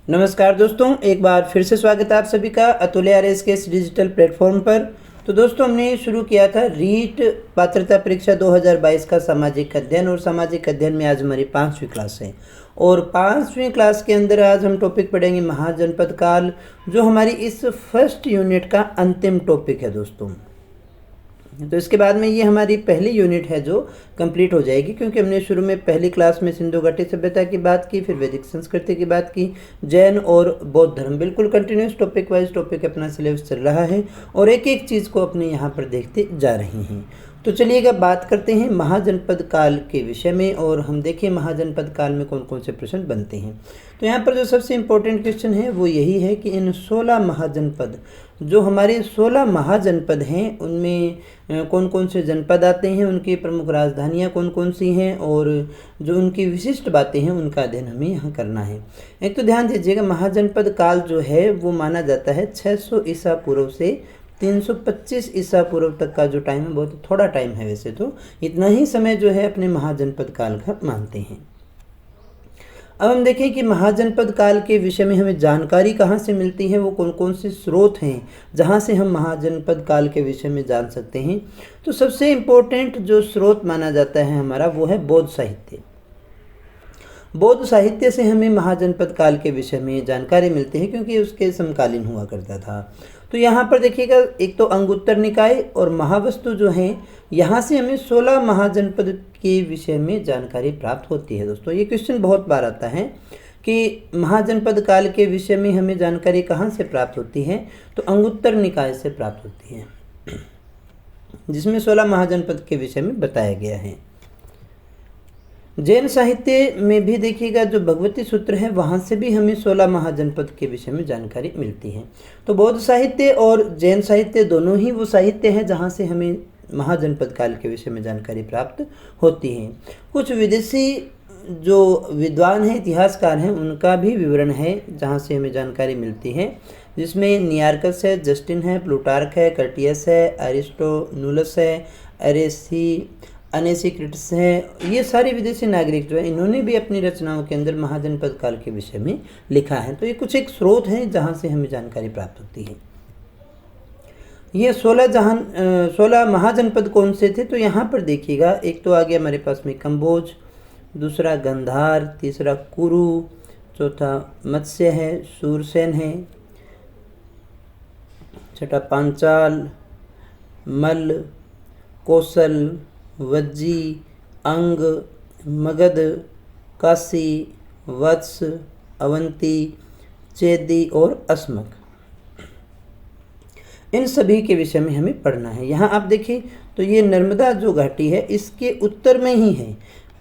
नमस्कार दोस्तों, एक बार फिर से स्वागत है आप सभी का अतुल्य आरएस के इस डिजिटल प्लेटफॉर्म पर। तो दोस्तों, हमने शुरू किया था रीट पात्रता परीक्षा 2022 का सामाजिक अध्ययन, और सामाजिक अध्ययन में आज हमारी 5वीं क्लास है। और 5वीं क्लास के अंदर आज हम टॉपिक पढ़ेंगे महाजनपद काल, जो हमारी इस फर्स्ट यूनिट का अंतिम टॉपिक है दोस्तों। तो इसके बाद में ये हमारी पहली यूनिट है जो कंप्लीट हो जाएगी, क्योंकि हमने शुरू में पहली क्लास में सिंधु घाटी सभ्यता की बात की, फिर वैदिक संस्कृति की बात की, जैन और बौद्ध धर्म। बिल्कुल कंटिन्यूस टॉपिक वाइज टॉपिक अपना सिलेबस चल रहा है और एक एक चीज़ को अपने यहाँ पर देखते जा रहे हैं। तो चलिएगा बात करते हैं महाजनपद काल के विषय में, और हम देखें महाजनपद काल में कौन कौन से प्रश्न बनते हैं। तो यहाँ पर जो सबसे इम्पोर्टेंट क्वेश्चन है वो यही है कि इन 16 महाजनपद, जो हमारे 16 महाजनपद हैं, उनमें कौन कौन से जनपद आते हैं, उनकी प्रमुख राजधानियाँ कौन कौन सी हैं, और जो उनकी विशिष्ट बातें हैं उनका अध्ययन हमें यहाँ करना है। एक तो ध्यान दीजिएगा, महाजनपद काल जो है वो माना जाता है 600 ईसा पूर्व से 325 ईसा पूर्व तक का जो टाइम है, बहुत थोड़ा टाइम है वैसे तो, इतना ही समय जो है अपने महाजनपद काल का मानते हैं। अब हम देखें कि महाजनपद काल के विषय में हमें जानकारी कहाँ से मिलती है, वो कौन कौन से स्रोत हैं जहाँ से हम महाजनपद काल के विषय में जान सकते हैं। तो सबसे इम्पोर्टेंट जो स्रोत माना जाता है हमारा, वो है बौद्ध साहित्य। बौद्ध साहित्य से हमें महाजनपद काल के विषय में जानकारी मिलती है, क्योंकि उसके समकालीन हुआ करता था। तो यहाँ पर देखिएगा, एक तो अंगुत्तर निकाय और महावस्तु जो हैं, यहाँ से हमें 16 महाजनपद के विषय में जानकारी प्राप्त होती है। दोस्तों, ये क्वेश्चन बहुत बार आता है कि महाजनपद काल के विषय में हमें जानकारी कहाँ से प्राप्त होती है, तो अंगुत्तर निकाय से प्राप्त होती है, जिसमें 16 महाजनपद के विषय में बताया गया है। जैन साहित्य में भी देखिएगा, जो भगवती सूत्र है, वहाँ से भी हमें 16 महाजनपद के विषय में जानकारी मिलती है। तो बौद्ध साहित्य और जैन साहित्य दोनों ही वो साहित्य हैं जहाँ से हमें महाजनपद काल के विषय में जानकारी प्राप्त होती है। कुछ विदेशी जो विद्वान हैं, इतिहासकार हैं, उनका भी विवरण है जहाँ से हमें जानकारी मिलती है, जिसमें नियार्कस है, जस्टिन है, प्लूटार्क है, कर्टियस है, एरिस्टोनुलस है, अनेसिक्रिटस है। ये सारे विदेशी नागरिक जो है, इन्होंने भी अपनी रचनाओं के अंदर महाजनपद काल के विषय में लिखा है। तो ये कुछ एक स्रोत हैं जहाँ से हमें जानकारी प्राप्त होती है। ये 16 महाजनपद कौन से थे, तो यहाँ पर देखिएगा, एक तो आ गया हमारे पास में कंबोज, दूसरा गंधार, तीसरा कुरु, चौथा मत्स्य है, सूरसेन है, छठा पांचाल, मल, कौशल, वज्जी, अंग, मगध, काशी, वत्स, अवंती, चेदी और अस्मक। इन सभी के विषय में हमें पढ़ना है। यहाँ आप देखिए, तो ये नर्मदा जो घाटी है, इसके उत्तर में ही है।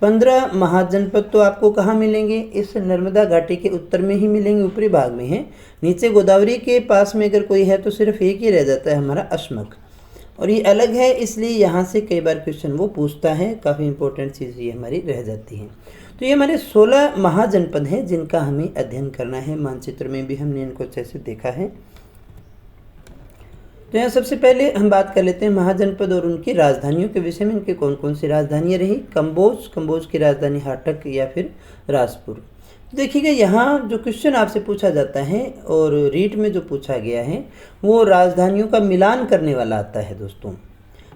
15 महाजनपद तो आपको कहाँ मिलेंगे, इस नर्मदा घाटी के उत्तर में ही मिलेंगे, ऊपरी भाग में है। नीचे गोदावरी के पास में अगर कोई है तो सिर्फ एक ही रह जाता है, हमारा अस्मक, और ये अलग है, इसलिए यहाँ से कई बार क्वेश्चन वो पूछता है। काफ़ी इंपॉर्टेंट चीज़ ये हमारी रह जाती है। तो ये हमारे 16 महाजनपद हैं जिनका हमें अध्ययन करना है। मानचित्र में भी हमने इनको अच्छे से देखा है। तो यहाँ सबसे पहले हम बात कर लेते हैं महाजनपद और उनकी राजधानियों के विषय में। इनके कौन कौन सी राजधानियाँ रही। कंबोज की राजधानी हाटक या फिर राजपुर। देखिएगा, यहाँ जो क्वेश्चन आपसे पूछा जाता है और रीट में जो पूछा गया है, वो राजधानियों का मिलान करने वाला आता है दोस्तों,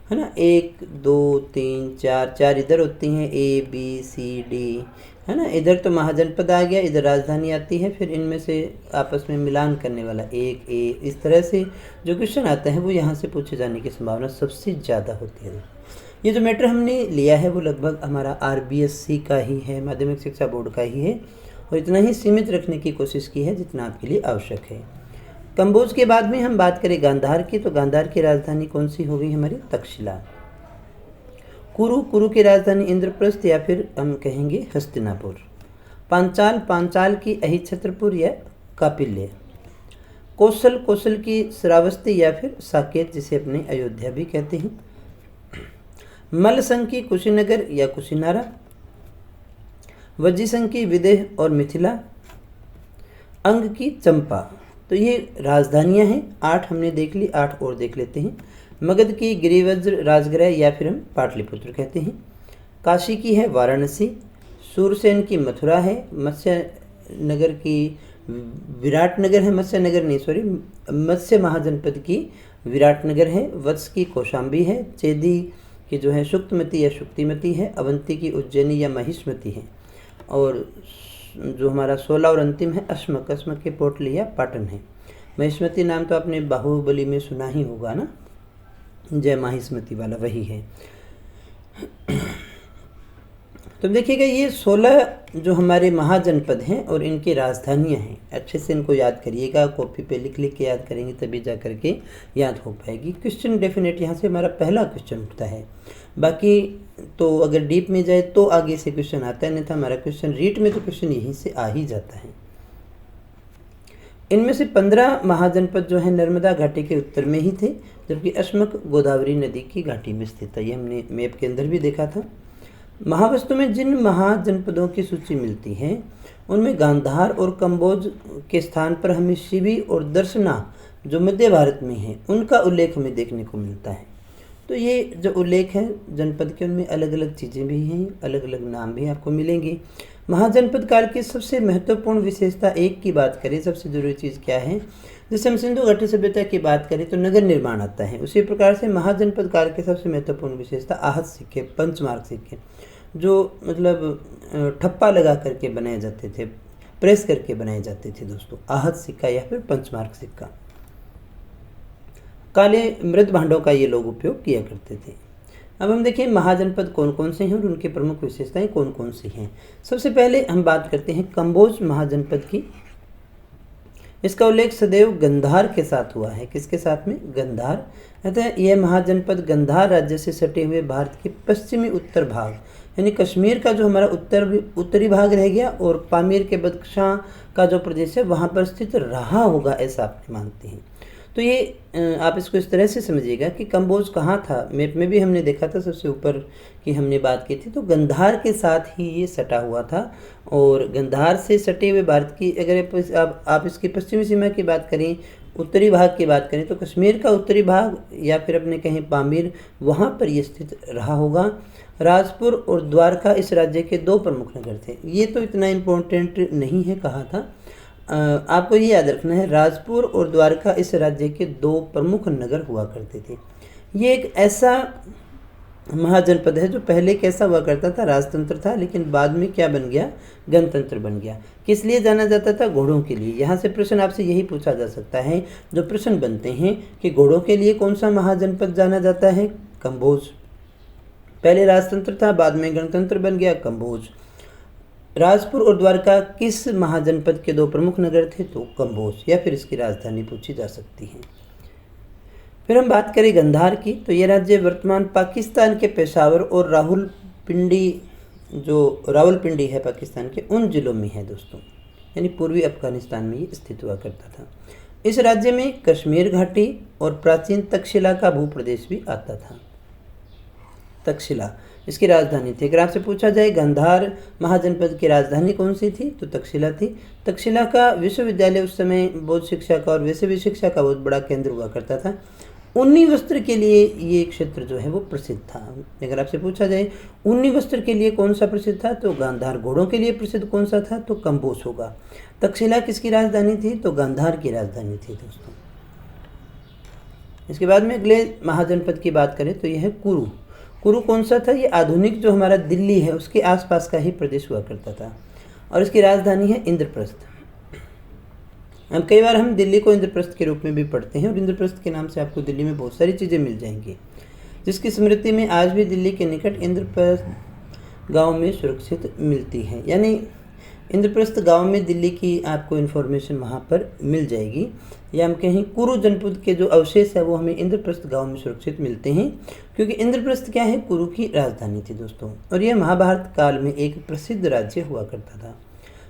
है ना। 1 2 3 4 इधर होती हैं, A B C D, है ना। इधर तो महाजनपद आ गया, इधर राजधानी आती है, फिर इनमें से आपस में मिलान करने वाला 1 A। इस तरह से जो क्वेश्चन आता है वो यहाँ से पूछे जाने की संभावना सबसे ज़्यादा होती है। ये जो मैटर हमने लिया है वो लगभग हमारा RBSC का ही है, माध्यमिक शिक्षा बोर्ड का ही है, और इतना ही सीमित रखने की कोशिश की है जितना आपके लिए आवश्यक है। कंबोज के बाद में हम बात करें गांधार की, तो गांधार की राजधानी कौन सी होगी हमारी, तक्षशिला। कुरु की राजधानी इंद्रप्रस्थ या फिर हम कहेंगे हस्तिनापुर। पांचाल की अहिछत्रपुर या कापिल्य। कौशल की श्रावस्ती या फिर साकेत, जिसे अपने अयोध्या भी कहते हैं। मल्लसंग की कुशीनगर या कुशीनारा। वज्जीसंग की विदेह और मिथिला। अंग की चंपा। तो ये राजधानियां हैं। 8 हमने देख ली, 8 और देख लेते हैं। मगध की गिरिवज्र राजगृह या फिर हम पाटलिपुत्र कहते हैं। काशी की है वाराणसी। सूरसेन की मथुरा है। मत्स्य नगर की विराटनगर है, मत्स्यनगर नहीं सॉरी, मत्स्य महाजनपद की विराटनगर है, वत्स की कौशाम्बी है, चेदी की जो है शुक्तमती या शुक्तिमती है, अवंती की उज्जैनी या महिष्मती है, और जो हमारा 16 और अंतिम है अश्मक, अश्मक के पोटली या पाटन है। महिष्मती नाम तो आपने बाहुबली में सुना ही होगा ना, जय महिष्मती वाला वही है। तो देखिएगा ये 16 जो हमारे महाजनपद हैं और इनकी राजधानियां हैं, अच्छे से इनको याद करिएगा, कॉपी पे लिख लिख के याद करेंगे तभी जा करके याद हो पाएगी। क्वेश्चन डेफिनेट यहाँ से हमारा पहला क्वेश्चन उठता है, बाकी तो अगर डीप में जाए तो आगे से क्वेश्चन आता है, नहीं था हमारा क्वेश्चन रीट में तो क्वेश्चन यहीं से आ ही जाता है। इनमें से 15 महाजनपद जो है नर्मदा घाटी के उत्तर में ही थे, जबकि अश्मक गोदावरी नदी की घाटी में स्थित है। ये हमने मैप के अंदर भी देखा था। महावस्तु में जिन महाजनपदों की सूची मिलती है उनमें गांधार और कंबोज के स्थान पर हमें शिवी और दर्शना जो मध्य भारत में है उनका उल्लेख हमें देखने को मिलता है। तो ये जो उल्लेख है जनपद के, उनमें अलग अलग चीज़ें भी हैं, अलग अलग नाम भी आपको मिलेंगे। महाजनपद काल की सबसे महत्वपूर्ण विशेषता एक की बात करें, सबसे जरूरी चीज़ क्या है, जैसे हम सिंधु घाटी सभ्यता की बात करें तो नगर निर्माण आता है, उसी प्रकार से महाजनपद काल के सबसे महत्वपूर्ण विशेषता आहत सिक्के, पंचमार्क सिक्के, जो मतलब ठप्पा लगा करके बनाए जाते थे, प्रेस करके बनाए जाते थे दोस्तों, आहत सिक्का या फिर पंचमार्क सिक्का। काले मृत भांडों का ये लोग उपयोग किया करते थे। अब हम देखें महाजनपद कौन कौन से हैं और उनकी प्रमुख विशेषताएं कौन कौन सी हैं। सबसे पहले हम बात करते हैं कंबोज महाजनपद की। इसका उल्लेख सदैव गंधार के साथ हुआ है। किसके साथ में? गंधार। अतः यह महाजनपद गंधार राज्य से सटे हुए भारत के पश्चिमी उत्तर भाग, यानी कश्मीर का जो हमारा उत्तरी भाग रह गया और पामीर के बदख्शां का जो प्रदेश है वहाँ पर स्थित रहा होगा, ऐसा आप मानते हैं। तो ये आप इसको इस तरह से समझिएगा कि कंबोज कहाँ था। मैप में भी हमने देखा था, सबसे ऊपर की हमने बात की थी, तो गंधार के साथ ही ये सटा हुआ था। और गंधार से सटे हुए भारत की अगर आप इसकी पश्चिमी सीमा की बात करें, उत्तरी भाग की बात करें, तो कश्मीर का उत्तरी भाग या फिर अपने कहें पामीर, वहाँ पर ये स्थित रहा होगा। राजपुर और द्वारका इस राज्य के दो प्रमुख नगर थे। ये तो इतना इम्पोर्टेंट नहीं है, कहा था, आपको ये याद रखना है, राजपुर और द्वारका इस राज्य के दो प्रमुख नगर हुआ करते थे। ये एक ऐसा महाजनपद है जो पहले कैसा हुआ करता था, राजतंत्र था, लेकिन बाद में क्या बन गया, गणतंत्र बन गया। किस लिए जाना जाता था? घोड़ों के लिए। यहाँ से प्रश्न आपसे यही पूछा जा सकता है, जो प्रश्न बनते हैं कि घोड़ों के लिए कौन सा महाजनपद जाना जाता है? कंबोज। पहले राजतंत्र था, बाद में गणतंत्र बन गया, कंबोज। राजपुर और द्वारका किस महाजनपद के दो प्रमुख नगर थे? तो कंबोज, या फिर इसकी राजधानी पूछी जा सकती है। फिर हम बात करें गंधार की, तो यह राज्य वर्तमान पाकिस्तान के पेशावर और रावलपिंडी, जो रावलपिंडी है पाकिस्तान के, उन जिलों में है दोस्तों, यानी पूर्वी अफगानिस्तान में ये स्थित हुआ करता था। इस राज्य में कश्मीर घाटी और प्राचीन तक्षशिला का भूप्रदेश भी आता था। तक्षशिला इसकी राजधानी थी। अगर आपसे पूछा जाए गंधार महाजनपद की राजधानी कौन सी थी, तो तक्षशिला थी। तक्षशिला का विश्वविद्यालय उस समय बौद्ध शिक्षा का और वैसे भी शिक्षा का बहुत बड़ा केंद्र हुआ करता था। ऊनी वस्त्र के लिए ये क्षेत्र जो है वो प्रसिद्ध था। अगर आपसे पूछा जाए ऊनी वस्त्र के लिए कौन सा प्रसिद्ध था, तो गांधार। घोड़ों के लिए प्रसिद्ध कौन सा था, तो कंबोज होगा। तक्षशिला किसकी राजधानी थी, तो गांधार की राजधानी थी दोस्तों। इसके बाद में अगले महाजनपद की बात करें तो यह है कुरु। कुरु कौन सा था? ये आधुनिक जो हमारा दिल्ली है उसके आसपास का ही प्रदेश हुआ करता था और इसकी राजधानी है इंद्रप्रस्थ। अब कई बार हम दिल्ली को इंद्रप्रस्थ के रूप में भी पढ़ते हैं और इंद्रप्रस्थ के नाम से आपको दिल्ली में बहुत सारी चीज़ें मिल जाएंगी, जिसकी स्मृति में आज भी दिल्ली के निकट इंद्रप्रस्थ गांव में सुरक्षित मिलती है। यानी इंद्रप्रस्थ गांव में दिल्ली की आपको इन्फॉर्मेशन वहाँ पर मिल जाएगी, या हम कहें कुरु जनपद के जो अवशेष है वो हमें इंद्रप्रस्थ गांव में सुरक्षित मिलते हैं, क्योंकि इंद्रप्रस्थ क्या है, कुरु की राजधानी थी दोस्तों। और यह महाभारत काल में एक प्रसिद्ध राज्य हुआ करता था।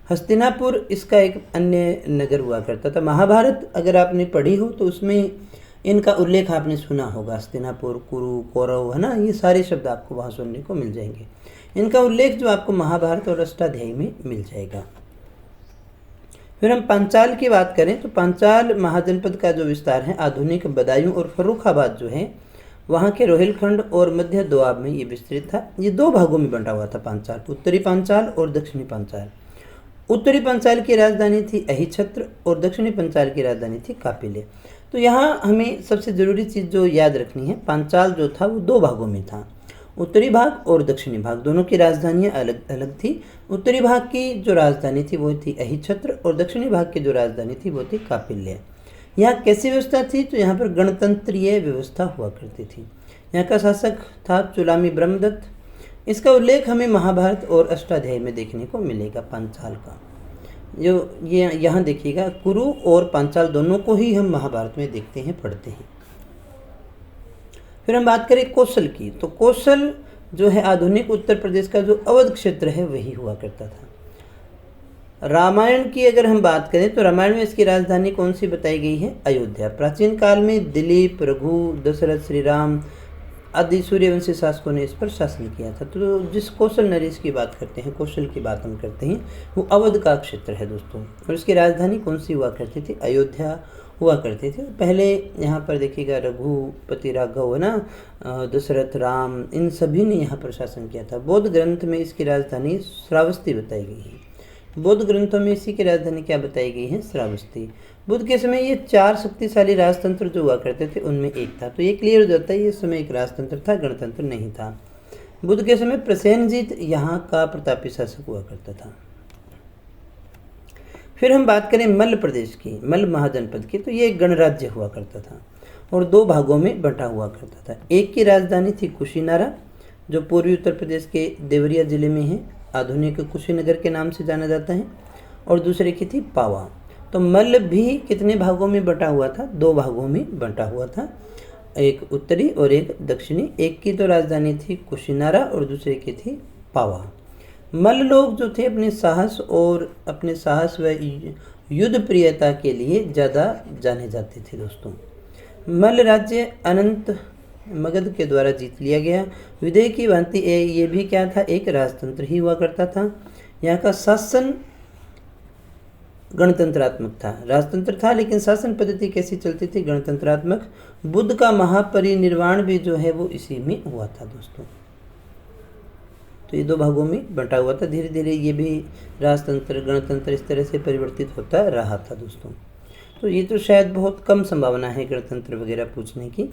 हस्तिनापुर इसका एक अन्य नगर हुआ करता था। महाभारत अगर आपने पढ़ी हो तो उसमें इनका उल्लेख आपने सुना होगा, हस्तिनापुर, कुरु, कौरव, है ना, ये सारे शब्द आपको वहाँ सुनने को मिल जाएंगे। इनका उल्लेख जो आपको महाभारत और अष्टाध्यायी में मिल जाएगा। फिर हम पांचाल की बात करें तो पांचाल महाजनपद का जो विस्तार है आधुनिक बदायूं और फर्रुखाबाद जो है वहाँ के रोहिलखंड और मध्य दोआब में ये विस्तृत था। ये दो भागों में बंटा हुआ था पांचाल, उत्तरी पांचाल और दक्षिणी पांचाल। उत्तरी पंचाल की राजधानी थी अहिछत्र और दक्षिणी पंचाल की राजधानी थी कापिले। तो यहाँ हमें सबसे ज़रूरी चीज़ जो याद रखनी है, पांचाल जो था वो दो भागों में था, उत्तरी भाग और दक्षिणी भाग, दोनों की राजधानियाँ अलग अलग थी। उत्तरी भाग की जो राजधानी थी वो थी अहिछत्र और दक्षिणी भाग की जो राजधानी थी वो थी कापिल्य। यहाँ कैसी व्यवस्था थी? तो यहाँ पर गणतंत्रीय व्यवस्था हुआ करती थी। यहाँ का शासक था चुलामी ब्रह्मदत्त। इसका उल्लेख हमें महाभारत और अष्टाध्यायी में देखने को मिलेगा पांचाल का। जो ये यहाँ देखिएगा, कुरु और पांचाल दोनों को ही हम महाभारत में देखते हैं, पढ़ते हैं। फिर हम बात करें कौशल की, तो कौशल जो है आधुनिक उत्तर प्रदेश का जो अवध क्षेत्र है वही हुआ करता था। रामायण की अगर हम बात करें तो रामायण में इसकी राजधानी कौन सी बताई गई है? अयोध्या। प्राचीन काल में दिलीप, रघु, दशरथ, श्री राम आदि सूर्यवंशी शासकों ने इस पर शासन किया था। तो जिस कौशल नरेश की बात करते हैं, कौशल की बात हम करते हैं, वो अवध का क्षेत्र है दोस्तों। और इसकी राजधानी कौन सी हुआ करती थी? अयोध्या हुआ करती थी। पहले यहाँ पर देखिएगा रघुपति राघव है ना, दशरथ, राम, इन सभी ने यहाँ पर शासन किया था। बौद्ध ग्रंथ में इसकी राजधानी श्रावस्ती बताई गई है। बौद्ध ग्रंथों में इसी की राजधानी क्या बताई गई है? श्रावस्ती। बुद्ध के समय ये 4 शक्तिशाली राजतंत्र जो हुआ करते थे उनमें एक था। तो ये क्लियर हो जाता है, ये समय एक राजतंत्र था, गणतंत्र नहीं था। बुद्ध के समय प्रसेनजीत यहाँ का प्रतापी शासक हुआ करता था। फिर हम बात करें मल्ल प्रदेश की, मल्ल महाजनपद की, तो ये एक गणराज्य हुआ करता था और 2 भागों में बंटा हुआ करता था। एक की राजधानी थी कुशीनारा, जो पूर्वी उत्तर प्रदेश के देवरिया जिले में है, आधुनिक कुशीनगर के नाम से जाना जाता है, और दूसरे की थी पावा। तो मल्ल भी कितने भागों में बंटा हुआ था? 2 भागों में बंटा हुआ था, एक उत्तरी और एक दक्षिणी। एक की तो राजधानी थी कुशीनारा और दूसरे की थी पावा। मल्ल लोग जो थे अपने साहस व युद्ध प्रियता के लिए ज़्यादा जाने जाते थे दोस्तों। मल्ल राज्य अनंत मगध के द्वारा जीत लिया गया। विदेह की भांति ये भी क्या था? एक राजतंत्र ही हुआ करता था। यहाँ का शासन गणतंत्रात्मक था, राजतंत्र था लेकिन शासन पद्धति कैसी चलती थी? गणतंत्रात्मक। बुद्ध का महापरिनिर्वाण भी जो है वो इसी में हुआ था दोस्तों। तो ये 2 भागों में बंटा हुआ था। धीरे धीरे ये भी राजतंत्र, गणतंत्र इस तरह से परिवर्तित होता रहा था दोस्तों। तो ये तो शायद बहुत कम संभावना है गणतंत्र वगैरह पूछने की।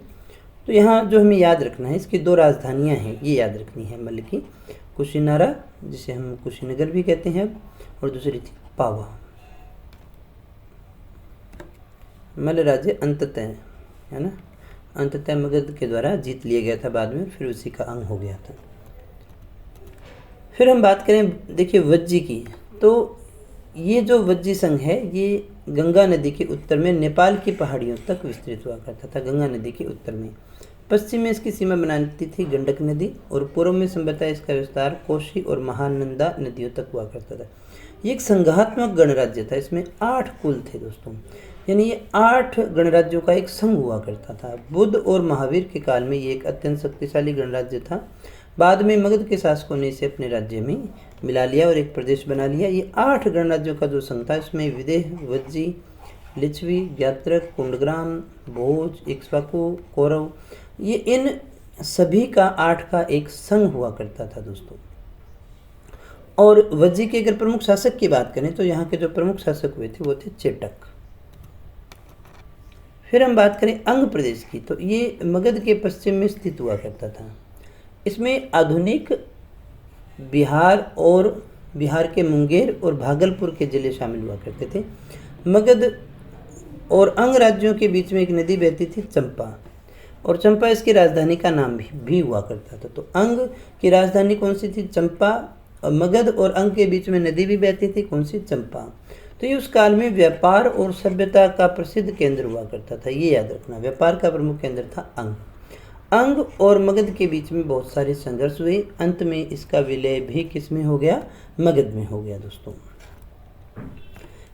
तो यहाँ जो हमें याद रखना है, इसकी 2 राजधानियाँ हैं, ये याद रखनी है मल्ल की। कुशीनारा, जिसे हम कुशीनगर भी कहते हैं, और दूसरी थी पावा। मल्ल राज्य अंततः है ना, अंततः मगध के द्वारा जीत लिया गया था बाद में, फिर उसी का अंग हो गया था। फिर हम बात करें देखिए वज्जी की, तो ये जो वज्जी संघ है ये गंगा नदी के उत्तर में नेपाल की पहाड़ियों तक विस्तृत हुआ करता था। गंगा नदी के उत्तर में, पश्चिम में इसकी सीमा बनाती थी गंडक नदी, और पूर्व में संभवतः इसका विस्तार कोशी और महानंदा नदियों तक हुआ करता था। ये एक संघात्मक गणराज्य था, इसमें 8 कुल थे दोस्तों, यानी ये 8 गणराज्यों का एक संघ हुआ करता था। बुद्ध और महावीर के काल में ये एक अत्यंत शक्तिशाली गणराज्य था। बाद में मगध के शासकों ने इसे अपने राज्य में मिला लिया और एक प्रदेश बना लिया। ये 8 गणराज्यों का जो संघ था, इसमें विदेह, वज्जी, लिच्छवी, ज्ञात्रक, कुंडग्राम, भोज, इक्ष्वाकु, कौरव, ये इन सभी का 8 का एक संघ हुआ करता था दोस्तों। और वज्जी के अगर प्रमुख शासक की बात करें तो यहाँ के जो प्रमुख शासक हुए थे वो थे चेटक। फिर हम बात करें अंग प्रदेश की, तो ये मगध के पश्चिम में स्थित हुआ करता था। इसमें आधुनिक बिहार और बिहार के मुंगेर और भागलपुर के जिले शामिल हुआ करते थे। मगध और अंग राज्यों के बीच में एक नदी बहती थी चंपा, और चंपा इसकी राजधानी का नाम भी हुआ करता था। तो अंग की राजधानी कौन सी थी? चंपा। और मगध और अंग के बीच में नदी भी बहती थी, कौन सी? चंपा। तो ये उस काल में व्यापार और सभ्यता का प्रसिद्ध केंद्र हुआ करता था, ये याद रखना। व्यापार का प्रमुख केंद्र था अंग। अंग और मगध के बीच में बहुत सारे संघर्ष हुए, अंत में इसका विलय भी किस में हो गया? मगध में हो गया दोस्तों।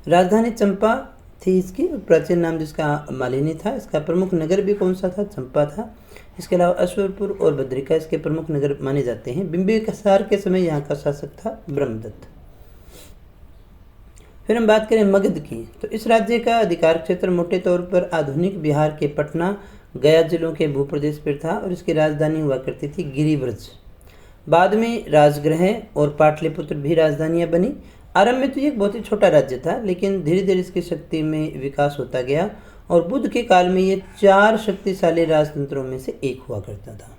राजधानी चंपा थी इसकी, प्राचीन नाम जिसका मालिनी था। इसका प्रमुख नगर भी कौन सा था? चंपा था। इसके अलावा अश्वरपुर और बद्रिका इसके प्रमुख नगर माने जाते हैं। बिंबिसार के समय यहाँ का शासक था ब्रह्मदत्त। फिर हम बात करें मगध की, तो इस राज्य का अधिकार क्षेत्र मोटे तौर पर आधुनिक बिहार के पटना, गया जिलों के भूप्रदेश पर था, और इसकी राजधानी हुआ करती थी गिरिव्रज। बाद में राजगृह और पाटलिपुत्र भी राजधानियां बनी। आरंभ में तो ये एक बहुत ही छोटा राज्य था, लेकिन धीरे धीरे इसकी शक्ति में विकास होता गया और बुद्ध के काल में ये 4 शक्तिशाली राजतंत्रों में से एक हुआ करता था।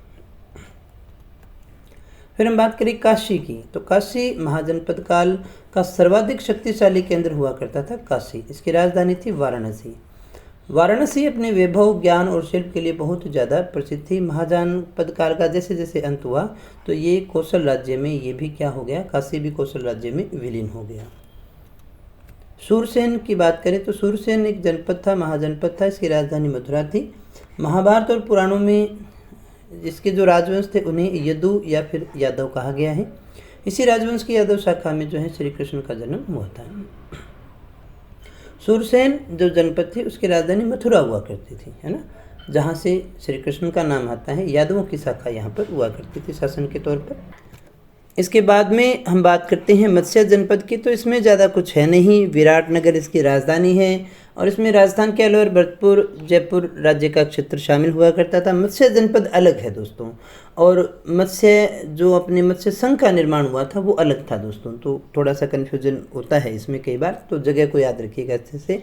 फिर हम बात करें काशी की, तो काशी महाजनपद काल का सर्वाधिक शक्तिशाली केंद्र हुआ करता था काशी। इसकी राजधानी थी वाराणसी। वाराणसी अपने वैभव, ज्ञान और शिल्प के लिए बहुत ज़्यादा प्रसिद्ध थी। महाजनपद काल का जैसे जैसे अंत हुआ तो ये कौशल राज्य में ये भी क्या हो गया, काशी भी कौशल राज्य में विलीन हो गया। सूरसेन की बात करें तो सूरसेन एक जनपद था, महाजनपद था। इसकी राजधानी मथुरा थी। महाभारत और पुराणों में इसके जो राजवंश थे उन्हें यदु या फिर यादव कहा गया है। इसी राजवंश की यादव शाखा में जो है श्री कृष्ण का जन्म हुआ था। सूरसेन जो जनपद थी उसकी राजधानी मथुरा हुआ करती थी, है ना, जहाँ से श्री कृष्ण का नाम आता है। यादवों की शाखा यहाँ पर हुआ करती थी शासन के तौर पर। इसके बाद में हम बात करते हैं मत्स्य जनपद की, तो इसमें ज़्यादा कुछ है नहीं। विराटनगर इसकी राजधानी है और इसमें राजस्थान के अलावा भरतपुर, जयपुर राज्य का क्षेत्र शामिल हुआ करता था। मत्स्य जनपद अलग है दोस्तों, और मत्स्य जो अपने मत्स्य संघ का निर्माण हुआ था वो अलग था दोस्तों, तो थोड़ा सा कन्फ्यूजन होता है इसमें कई बार, तो जगह को याद रखिएगा अच्छे से।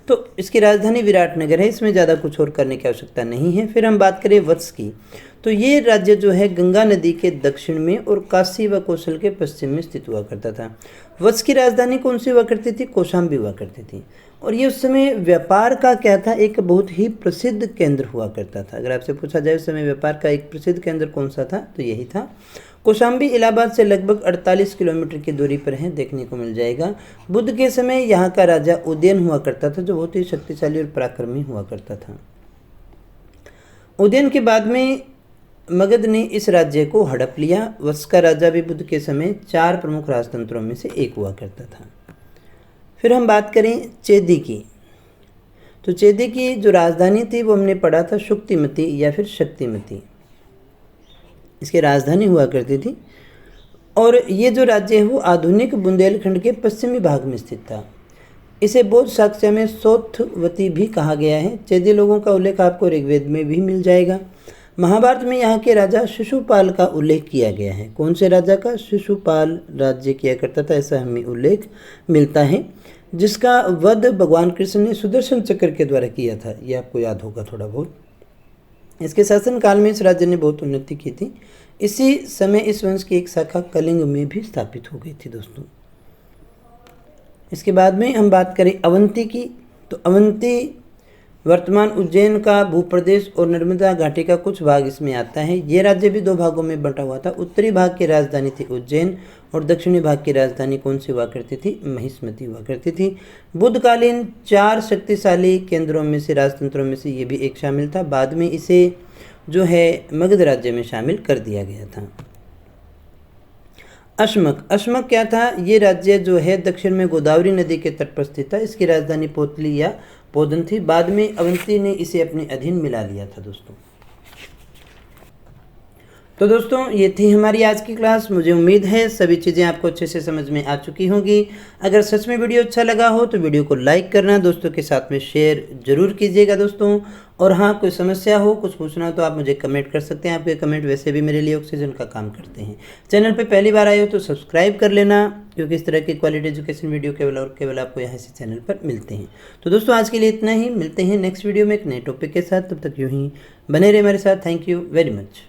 तो इसकी राजधानी विराटनगर है, इसमें ज़्यादा कुछ और करने की आवश्यकता नहीं है। फिर हम बात करें वत्स की, तो ये राज्य जो है गंगा नदी के दक्षिण में और काशी व कौशल के पश्चिम में स्थित हुआ करता था। वत्स की राजधानी कौन सी हुआ करती थी, कौशाम्बी हुआ करती थी, और ये उस समय व्यापार का क्या था, एक बहुत ही प्रसिद्ध केंद्र हुआ करता था। अगर आपसे पूछा जाए उस समय व्यापार का एक प्रसिद्ध केंद्र कौन सा था, तो यही था। कौशाम्बी इलाहाबाद से लगभग 48 किलोमीटर की दूरी पर है, देखने को मिल जाएगा। बुद्ध के समय यहाँ का राजा उदयन हुआ करता था, जो बहुत ही शक्तिशाली और पराक्रमी हुआ करता था। उदयन के बाद में मगध ने इस राज्य को हड़प लिया। वत्स का राजा भी बुद्ध के समय 4 प्रमुख राजतंत्रों में से एक हुआ करता था। फिर हम बात करें चेदी की, तो चेदी की जो राजधानी थी वो हमने पढ़ा था शुक्तिमती या फिर शक्तिमती, इसकी राजधानी हुआ करती थी। और ये जो राज्य है वो आधुनिक बुंदेलखंड के पश्चिमी भाग में स्थित था। इसे बौद्ध साक्ष्य में सौथवती भी कहा गया है। चेदी लोगों का उल्लेख आपको ऋग्वेद में भी मिल जाएगा। महाभारत में यहाँ के राजा शिशुपाल का उल्लेख किया गया है। कौन से राजा का, शिशुपाल राज्य किया करता था, ऐसा हमें उल्लेख मिलता है, जिसका वध भगवान कृष्ण ने सुदर्शन चक्र के द्वारा किया था। ये आपको याद होगा थोड़ा बहुत। इसके शासनकाल में इस राज्य ने बहुत उन्नति की थी। इसी समय इस वंश की एक शाखा कलिंग में भी स्थापित हो गई थी दोस्तों। इसके बाद में हम बात करें अवंती की, तो अवंती वर्तमान उज्जैन का भूप्रदेश और नर्मदा घाटी का कुछ भाग इसमें आता है। ये राज्य भी 2 भागों में बंटा हुआ था। उत्तरी भाग की राजधानी थी उज्जैन और दक्षिणी भाग की राजधानी कौन सी हुआ करती थी, महिष्मती हुआ करती थी। बुद्धकालीन 4 शक्तिशाली केंद्रों में से, राजतंत्रों में से ये भी एक शामिल था। बाद में इसे जो है मगध राज्य में शामिल कर दिया गया था। अश्मक, अश्मक क्या था, ये राज्य जो है दक्षिण में गोदावरी नदी के तट पर स्थित था। इसकी राजधानी पोतली या पोदन थी। बाद में अवंती ने इसे अपने अधीन मिला लिया था दोस्तों। तो दोस्तों ये थी हमारी आज की क्लास। मुझे उम्मीद है सभी चीज़ें आपको अच्छे से समझ में आ चुकी होंगी। अगर सच में वीडियो अच्छा लगा हो तो वीडियो को लाइक करना, दोस्तों के साथ में शेयर जरूर कीजिएगा दोस्तों। और हाँ, कोई समस्या हो, कुछ पूछना हो तो आप मुझे कमेंट कर सकते हैं। आपके कमेंट वैसे भी मेरे लिए ऑक्सीजन का काम करते हैं। चैनल पर पहली बार आए हो तो सब्सक्राइब कर लेना, क्योंकि इस तरह की क्वालिटी एजुकेशन वीडियो केवल और केवल आपको यहाँ से चैनल पर मिलते हैं। तो दोस्तों आज के लिए इतना ही, मिलते हैं नेक्स्ट वीडियो में एक नए टॉपिक के साथ। तब तक यूँ ही बने रहे हमारे साथ। Thank you very much.